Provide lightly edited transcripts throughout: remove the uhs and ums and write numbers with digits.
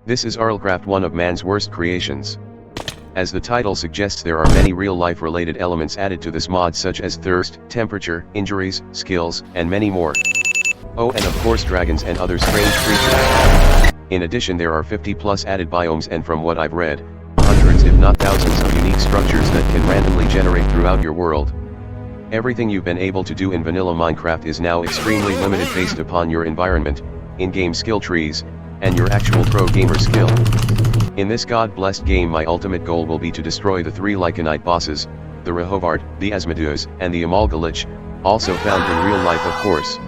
This is RLCraft, one of man's worst creations. As the title suggests, there are many real-life related elements added to this mod, such as thirst, temperature, injuries, skills, and many more. Oh, and of course dragons and other strange creatures. In addition, there are 50 plus added biomes, and from what I've read, hundreds if not thousands of unique structures that can randomly generate throughout your world. Everything you've been able to do in vanilla Minecraft is now extremely limited based upon your environment, in-game skill trees, and your actual pro gamer skill. In this god-blessed game, my ultimate goal will be to destroy the 3 Lycanite bosses, the Rehovard, the Asmodeus, and the Amalgalich, also found in real life of course.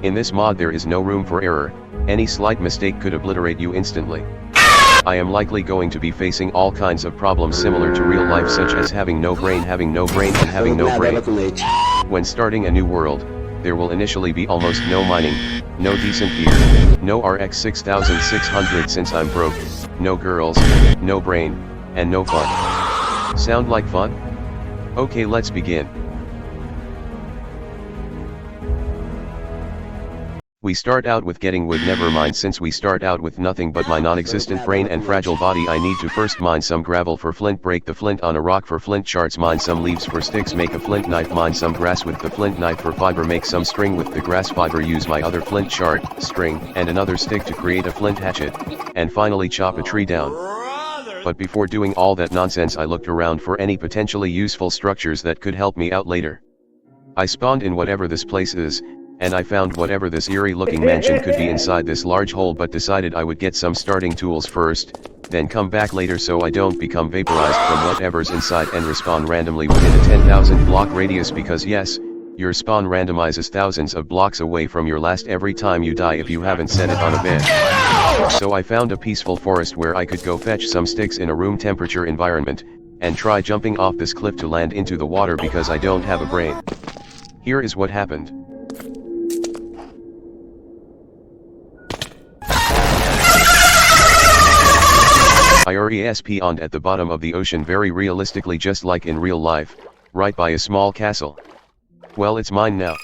In this mod there is no room for error, any slight mistake could obliterate you instantly. I am likely going to be facing all kinds of problems similar to real life, such as having no brain, and having no brain. When starting a new world, there will initially be almost no mining, no decent gear, no RX 6600 since I'm broke, no girls, no brain, and no fun. Sound like fun? Okay, let's begin. We start out with getting wood. Never mind, since we start out with nothing but my non-existent brain and fragile body, I need to first mine some gravel for flint, break the flint on a rock for flint shards, mine some leaves for sticks, make a flint knife, mine some grass with the flint knife for fiber, make some string with the grass fiber, use my other flint shard, string, and another stick to create a flint hatchet, and finally chop a tree down. But before doing all that nonsense, I looked around for any potentially useful structures that could help me out later. I spawned in whatever this place is, and I found whatever this eerie looking mansion could be inside this large hole, but decided I would get some starting tools first, then come back later so I don't become vaporized from whatever's inside and respawn randomly within a 10,000 block radius, because yes, your spawn randomizes thousands of blocks away from your last every time you die if you haven't set it on a bed. So I found a peaceful forest where I could go fetch some sticks in a room temperature environment, and try jumping off this cliff to land into the water because I don't have a brain. Here is what happened. I respawned at the bottom of the ocean, very realistically just like in real life, right by a small castle. Well, it's mine now.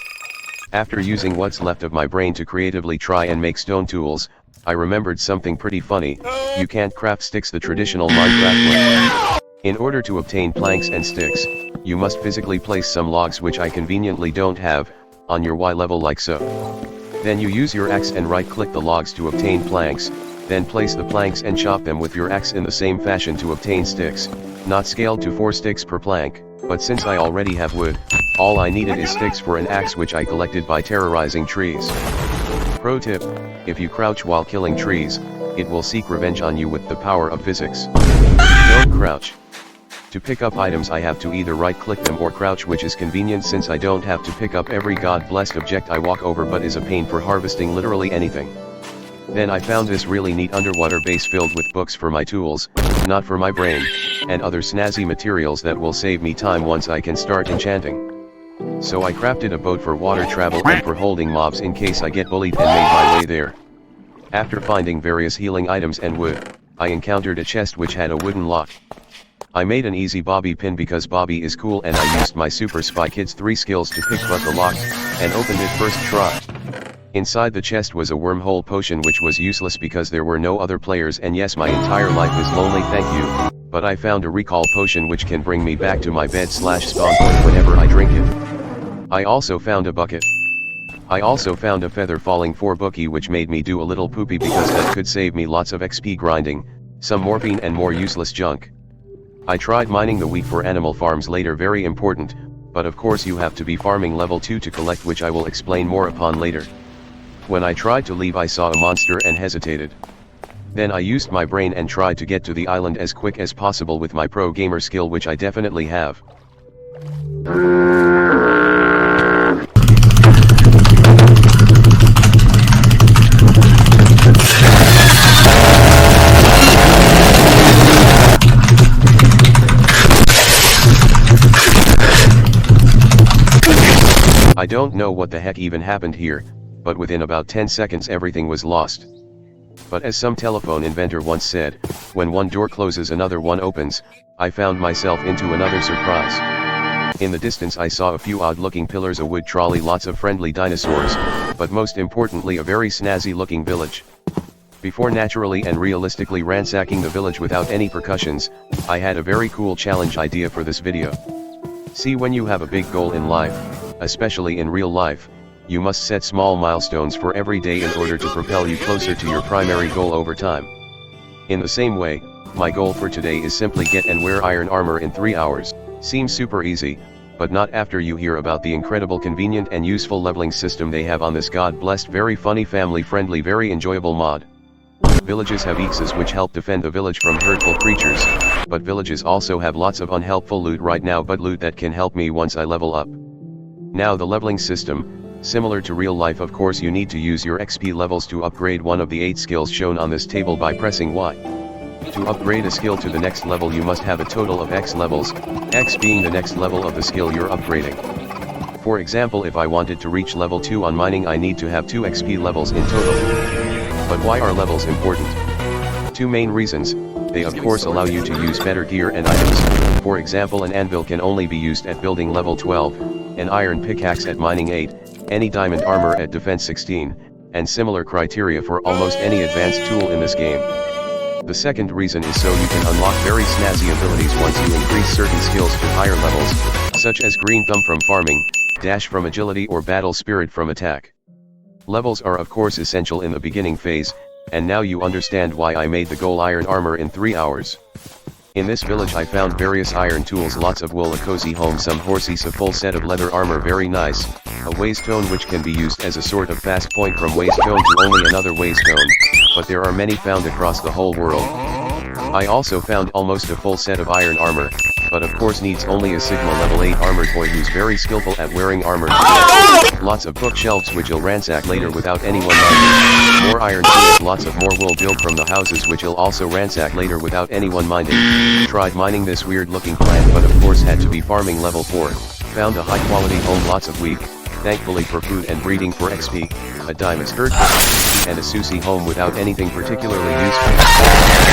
After using what's left of my brain to creatively try and make stone tools, I remembered something pretty funny. You can't craft sticks the traditional Minecraft way. In order to obtain planks and sticks, you must physically place some logs, which I conveniently don't have, on your Y level like so. Then you use your axe and right-click the logs to obtain planks, then place the planks and chop them with your axe in the same fashion to obtain sticks, not scaled to 4 sticks per plank, but since I already have wood, all I needed is sticks for an axe, which I collected by terrorizing trees. Pro tip: if you crouch while killing trees, it will seek revenge on you with the power of physics. Don't crouch. To pick up items I have to either right-click them or crouch, which is convenient since I don't have to pick up every god-blessed object I walk over, but is a pain for harvesting literally anything. Then I found this really neat underwater base filled with books for my tools, not for my brain, and other snazzy materials that will save me time once I can start enchanting. So I crafted a boat for water travel and for holding mobs in case I get bullied, and made my way there. After finding various healing items and wood, I encountered a chest which had a wooden lock. I made an easy bobby pin because Bobby is cool, and I used my Super Spy Kids 3 skills to pick but the lock, and opened it first try. Inside the chest was a wormhole potion, which was useless because there were no other players, and yes, my entire life is lonely, thank you, but I found a recall potion which can bring me back to my bed/spawn point whenever I drink it. I also found a bucket. I also found a feather falling for bookie, which made me do a little poopy because that could save me lots of XP grinding, some morphine and more useless junk. I tried mining the wheat for animal farms later, very important, but of course you have to be farming level 2 to collect, which I will explain more upon later. When I tried to leave, I saw a monster and hesitated. Then I used my brain and tried to get to the island as quick as possible with my pro gamer skill, which I definitely have. I don't know what the heck even happened here, but within about 10 seconds everything was lost. But as some telephone inventor once said, when one door closes another one opens, I found myself into another surprise. In the distance I saw a few odd looking pillars, a wood trolley, lots of friendly dinosaurs, but most importantly a very snazzy looking village. Before naturally and realistically ransacking the village without any precautions, I had a very cool challenge idea for this video. See, when you have a big goal in life, especially in real life, you must set small milestones for every day in order to propel you closer to your primary goal over time. In the same way, my goal for today is simply get and wear iron armor in 3 hours. Seems super easy, but not after you hear about the incredible convenient and useful leveling system they have on this god-blessed, very funny, family-friendly, very enjoyable mod. Villages have exes which help defend the village from hurtful creatures, but villages also have lots of unhelpful loot right now, but loot that can help me once I level up. Now the leveling system, similar to real life, of course you need to use your XP levels to upgrade one of the 8 skills shown on this table by pressing Y. To upgrade a skill to the next level you must have a total of X levels, X being the next level of the skill you're upgrading. For example, if I wanted to reach level 2 on mining, I need to have 2 XP levels in total. But why are levels important? 2 main reasons. They of course allow you to use better gear and items. For example, an anvil can only be used at building level 12, an iron pickaxe at mining 8, any diamond armor at defense 16, and similar criteria for almost any advanced tool in this game. The second reason is so you can unlock very snazzy abilities once you increase certain skills to higher levels, such as green thumb from farming, dash from agility, or battle spirit from attack. Levels are of course essential in the beginning phase, and now you understand why I made the goal iron armor in 3 hours. In this village I found various iron tools, lots of wool, a cozy home, some horses, a full set of leather armor, very nice, a waystone which can be used as a sort of fast point from waystone to only another waystone, but there are many found across the whole world. I also found almost a full set of iron armor, but of course needs only a Sigma level 8 armored boy who's very skillful at wearing armor. Lots of bookshelves which I'll ransack later without anyone minding. More iron tools, lots of more wool built from the houses which I'll also ransack later without anyone minding. Tried mining this weird looking plant, but of course had to be farming level 4. Found a high quality home, lots of wheat, thankfully for food and breeding for XP, a diamond herd, and a Susie home without anything particularly useful.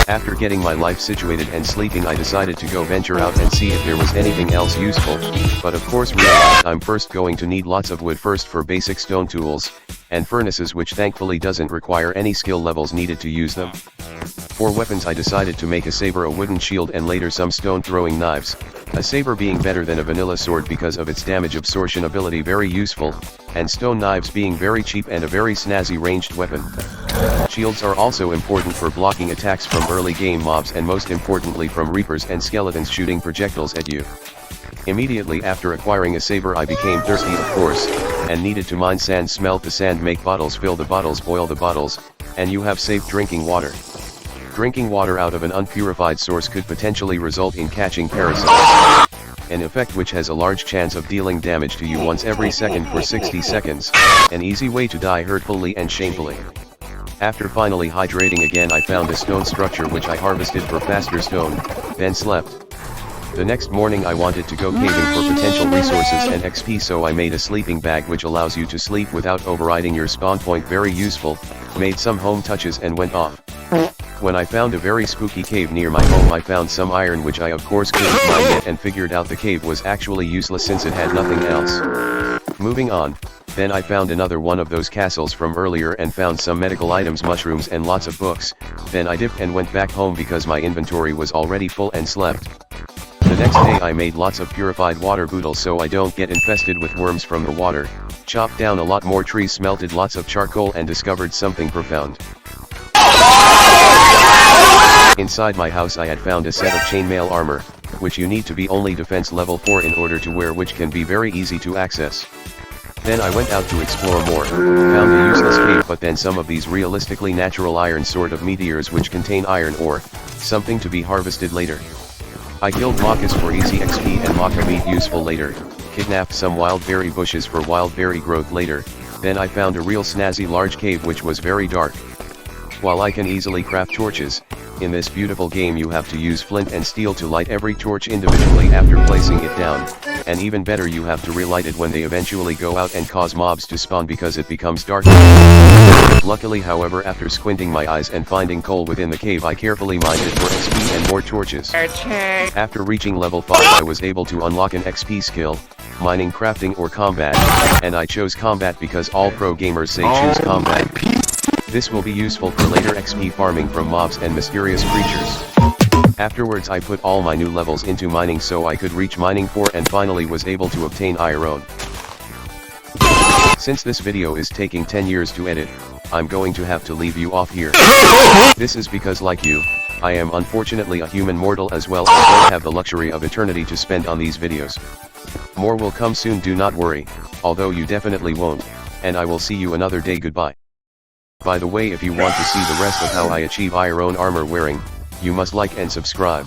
After getting my life situated and sleeping, I decided to go venture out and see if there was anything else useful, but of course realized I'm first going to need lots of wood first for basic stone tools, and furnaces, which thankfully doesn't require any skill levels needed to use them. For weapons I decided to make a saber, a wooden shield, and later some stone throwing knives, a saber being better than a vanilla sword because of its damage absorption ability, very useful, and stone knives being very cheap and a very snazzy ranged weapon. Shields are also important for blocking attacks from early game mobs, and most importantly from reapers and skeletons shooting projectiles at you. Immediately after acquiring a saber I became thirsty of course, and needed to mine sand, smelt the sand, make bottles, fill the bottles, boil the bottles, and you have safe drinking water. Drinking water out of an unpurified source could potentially result in catching parasites, an effect which has a large chance of dealing damage to you once every second for 60 seconds, an easy way to die hurtfully and shamefully. After finally hydrating again, I found a stone structure which I harvested for faster stone, then slept. The next morning I wanted to go caving for potential resources and XP, so I made a sleeping bag which allows you to sleep without overriding your spawn point, very useful, made some home touches and went off. When I found a very spooky cave near my home, I found some iron which I of course couldn't mine yet, and figured out the cave was actually useless since it had nothing else. Moving on, then I found another one of those castles from earlier and found some medical items, mushrooms, and lots of books. Then I dipped and went back home because my inventory was already full, and slept. The next day I made lots of purified water bottles so I don't get infested with worms from the water, chopped down a lot more trees, smelted lots of charcoal, and discovered something profound. Inside my house I had found a set of chainmail armor, which you need to be only defense level 4 in order to wear, which can be very easy to access. Then I went out to explore more, found a useless cave, but then some of these realistically natural iron sort of meteors which contain iron ore, something to be harvested later. I killed Machas for easy XP and Macha meat useful later, kidnapped some wild berry bushes for wild berry growth later, then I found a real snazzy large cave which was very dark. While I can easily craft torches, in this beautiful game you have to use flint and steel to light every torch individually after placing it down, and even better, you have to relight it when they eventually go out and cause mobs to spawn because it becomes dark. Luckily, however, after squinting my eyes and finding coal within the cave, I carefully mined it for XP and more torches. After reaching level 5 I was able to unlock an XP skill, mining, crafting, or combat, and I chose combat because all pro gamers say choose combat. This will be useful for later XP farming from mobs and mysterious creatures. Afterwards I put all my new levels into mining so I could reach mining 4 and finally was able to obtain iron. Since this video is taking 10 years to edit, I'm going to have to leave you off here. This is because like you, I am unfortunately a human mortal as well and don't have the luxury of eternity to spend on these videos. More will come soon, do not worry, although you definitely won't, and I will see you another day. Goodbye. By the way, if you want to see the rest of how I achieve iron armor wearing, you must like and subscribe.